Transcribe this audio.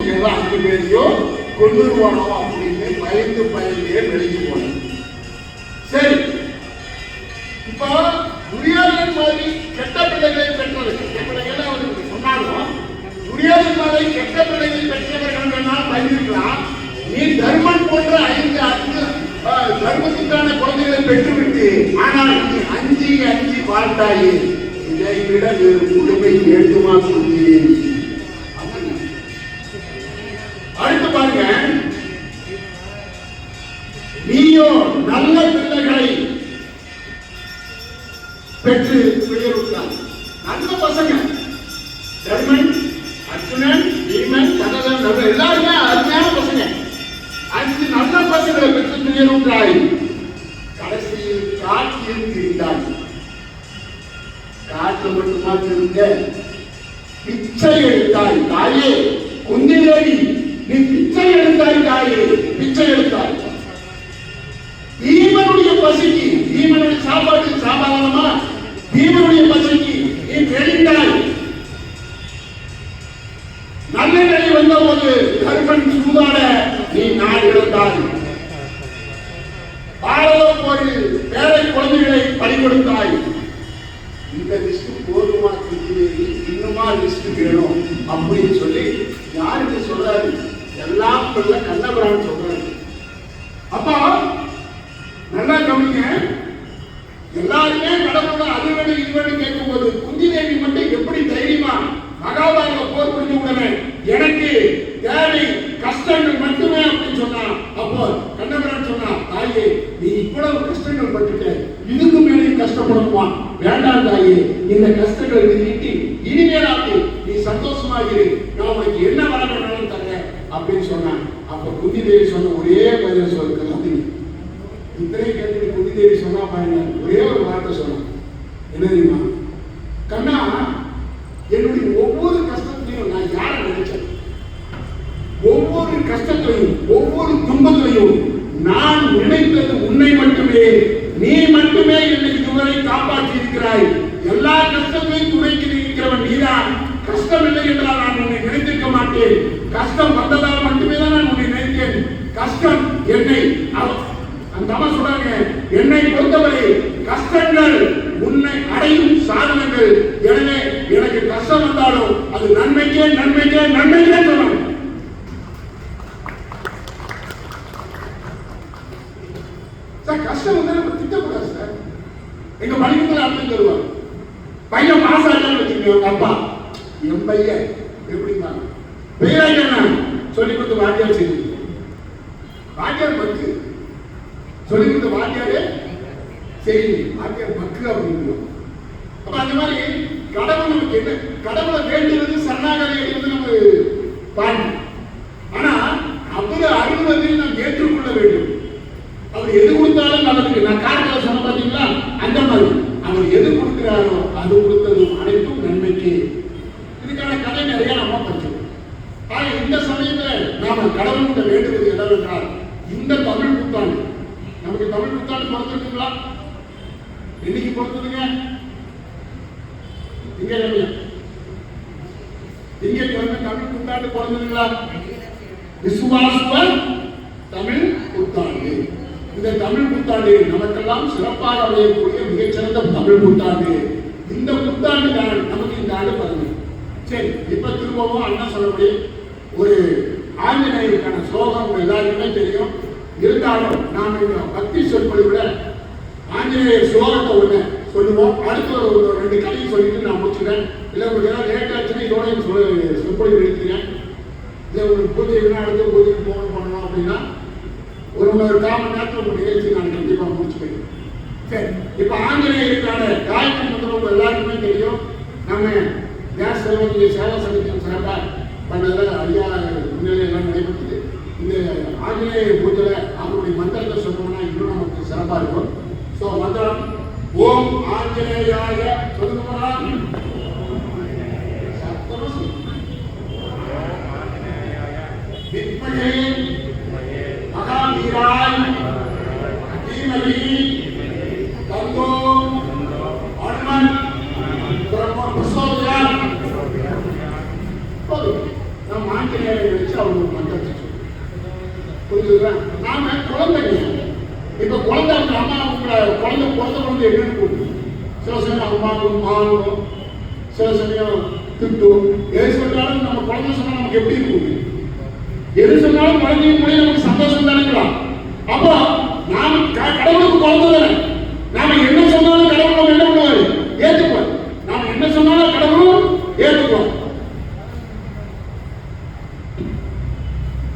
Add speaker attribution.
Speaker 1: ஆஞ்சநேயர் 5 பேரையும் கொண்டுருவானோ அப்படின்னு பயந்தே வெளியே போனோம். சரி, இப்போ துரியோதனன் மாதிரி கெட்ட பிள்ளைகளை பெற்றது, கெட்ட பிள்ளைகள் அவருக்கு சொன்னாலும் துரியோதனன் மாதிரி கெட்ட பிள்ளைகள் பெற்றவர்கள் வேணாலும் பயந்துக்கலாம். நீ தர்மன் போன்ற 5 தர்மத்துக்கான குழந்தைகளை பெற்றுவிட்டு ஆனால் நீ அஞ்சி வாழ்ந்தாயே, இதை விட வேறு முழுமை வேண்டுமா சொல்கிறேன். அடுத்து பாருங்க, நீயோ நல்ல பிள்ளைகளை பெற்று உயர்வுத்தான். நல்ல பசங்க தர்மன், அர்ஜுனன், பீமன், கனகன் எல்லாருமே அருமையான பசங்க. 5 நல்ல பசங்களை பெற்று உயர்வுத்தாய். கடைசியில் காட்டில் திரிந்தாய். காட்டு மட்டுமா திருந்த பிச்சை எடுத்தாய். தாயே குந்திதேவி, நீ பிச்சை எடுத்தாய். தாயே பிச்சை எடுத்தாய். பீமனுடைய பசிக்கு, பீமனுடைய சாப்பாடு சாதாரணமா, பீமனுடைய பசிக்கு நீ வெளிந்தாய். நல்ல நிலை வந்த போது தர்மன் சூதாட நீ நாடு இழந்தாய். பாரத போரில் பேரை குழந்தைகளை பறி கொடுத்தாய். இந்த லிஸ்ட் போதுமா? இன்னுமா லிஸ்ட் வேணும் அப்படின்னு சொல்லி யாருக்கு சொல்றாரு? எல்லாம் சொல்ல கண்ணபுரான் சொல்றாரு. அப்போ நல்லா கவனிங்க, எல்லாருமே கடவுளோட அது வேணும் இது வேணும் கேட்கும் போது குந்தி தேவி மட்டும் எப்படி தைரியமா மகாபாரத போர் புரிஞ்ச உடனே எனக்கு தேவை கஷ்டங்கள் மட்டுமே அப்படின்னு சொன்னா, அப்போ கண்ணபுரான் சொன்னா, தாயே நீ இவ்வளவு கஷ்டங்கள் பட்டுட்ட, இதுக்கு மேலே கஷ்டப்படுமா? வேண்டாம் தாயே, இந்த கஷ்டங்களை நீட்டி இனிமேலாக்கு நீ சந்தோஷமாகிரு, நான் உனக்கு என்ன வர வேணாலும் தரேன் அப்படின்னு சொன்னான். அப்ப குந்தி தேவி சொன்ன ஒரே பதில் சொல்லுங்க, இத்தனை கேட்டு குந்தி தேவி சொன்னா பாருங்க, ஒரே ஒரு வார்த்தை சொன்னான். என்ன தெரியுமா? கண்ணா, என்னுடைய ஒவ்வொரு கஷ்டத்திலையும் நான் யாரை நினைச்சேன், ஒவ்வொரு கஷ்டத்திலையும் ஒவ்வொரு துன்பத்திலையும் நான் நினைத்தது உன்னை மட்டுமே. நீ மட்டுமே என்னை இதுவரை காப்பாற்றி இருக்கிறாய். எல்லா கஷ்டத்தையும் துணைக்கு இருக்கிறவன் நீதான். கஷ்டம் இல்லை என்றால் நான் உன்னை நினைத்திருக்க மாட்டேன். கஷ்டம் வந்ததால் மட்டுமே தான் நான் உன்னை நினைத்தேன். கஷ்டம் என்னை அந்த அம்மா சொல்றாங்க, என்னை பொறுத்தவரை கஷ்டங்கள் உன்னை அடையும் சாதனங்கள். எனவே எனக்கு கஷ்டம் வந்தாலும் அது நன்மைக்கே நன்மைக்கே நன்மைக்கே சொல்லணும். சார் கஷ்டம் வந்து நம்ம திட்டக்கூடாது சார். எங்க பள்ளிக்கூடத்தில் அர்த்தம் தருவாங்க. பையன் பாஸ் ஆகலாம்னு வச்சுக்கோங்க, அப்பா என் பையன் எப்படிமா பெயராக சொல்லி கொடுத்து வாத்தியார் செய்யுங்க. வாத்தியார் பக்கு சொல்லி கொடுத்த வாத்தியாரே சரி, வாத்தியார் பக்கு அப்படின்னு. அப்ப அந்த மாதிரி கடவுள் நமக்கு என்ன, கடவுளை வேண்டியது சரணாகதி வந்து நம்ம பாடி, ஆனா அவர் அருள்வதை நாம் ஏற்றுக்கொள்ள வேண்டும். அவர் எது கொடுத்தாலும் நல்லதுக்கு. நான் காட்டில் சொன்ன பார்த்தீங்களா, அந்த மாதிரி அவர் எது கொடுக்கிறாரோ அது கொடுத்ததும் அனைத்தும் நன்மைக்கு. இதுக்கான கதை நிறைய நம்ம படிச்சோம். ஆக இந்த சமயத்துல நாம கடவுள்கிட்ட வேண்டுவது என்னவென்றால், இந்த தமிழ் புத்தாண்டு நமக்கு தமிழ் புத்தாண்டு பிறந்திருக்குங்களா? இன்னைக்கு பிறந்ததுங்க இங்க தமிழ் புத்தாண்டு பிறந்ததுங்களா? விசுவாசுவ தமிழ் புத்தாண்டு. இந்த தமிழ் புத்தாண்டு நமக்கெல்லாம் சிறப்பாக அமையக்கூடிய மிகச்சிறந்த தமிழ் புத்தாண்டு. இந்த புத்தாண்டு தான் நமக்கு இந்த ஆண்டு பிறந்தது. சரி, இப்ப திரும்பவும் அண்ணா சொல்லப்படி ஒரு ஆஞ்சநேயருக்கான ஸ்லோகம் எல்லாருக்குமே தெரியும். இருந்தாலும் நாம் இந்த பக்தி சொற்பொழிவுல ஆஞ்சநேயர் ஸ்லோகத்தை ஒண்ணு சொல்லுவோம். அடுத்து ஒரு 2 கதையும் சொல்லிட்டு நான் முடிச்சுக்கிறேன். இல்லை உங்களுக்கு ஏதாவது லேட் ஆச்சுன்னா இதோட சொற்பொழிவு எடுத்துக்கிறேன். இல்லை உங்களுக்கு பூஜைக்குன்னா அடுத்து பூஜைக்கு பண்ணணும் அப்படின்னா ஒரு 1.25 மணி நேரத்தில் உங்கள் நிகழ்ச்சி நான் கண்டிப்பாக முடிச்சுக்கிறேன். சரி, இப்போ ஆஞ்சநேயருக்கான காயத்ரி மந்திரம் எல்லாருக்குமே தெரியும். நம்ம கேஸ் செல்வத்திய சேவா சங்கத்தின் சார்பாக பண்ணதில் ஐயா முன்னிலை எல்லாம் நடைபெற்றது. இந்த ஆஞ்சநேயர் பூஜையில் அவருடைய மந்திரத்தை சொன்னோம்னா இன்னும் நமக்கு சிறப்பாக இருக்கும். ஸோ மந்திரம் ஓம் ஆஞ்சநேயாய சொல்லுங்களா? வித்மஹே மகாவீராய தீமஹி தன்னோ ஹனுமன் பிரச்சோதயாத். நம்ம ஆஞ்சநேயரை வச்சு அவங்களுக்கு மந்திரத்தை சொல்லு. புரிஞ்சுதுங்களா? நாம குழந்தைங்க. இப்ப குழந்தை அம்மா உங்களை குழந்தை பிறந்த குழந்தை என்னன்னு கூப்பிடும். சில சமயம் அம்மாவும் மானும், சில சமயம் திட்டும். எது சொன்னாலும் நம்ம குழந்தை சொன்னா நமக்கு எப்படி இருக்கும்? எது சொன்னாலும் குழந்தையும் நமக்கு சந்தோஷம் தானுங்களா? அப்போ நாம கடவுளுக்கு குழந்தை தானே. நாம என்ன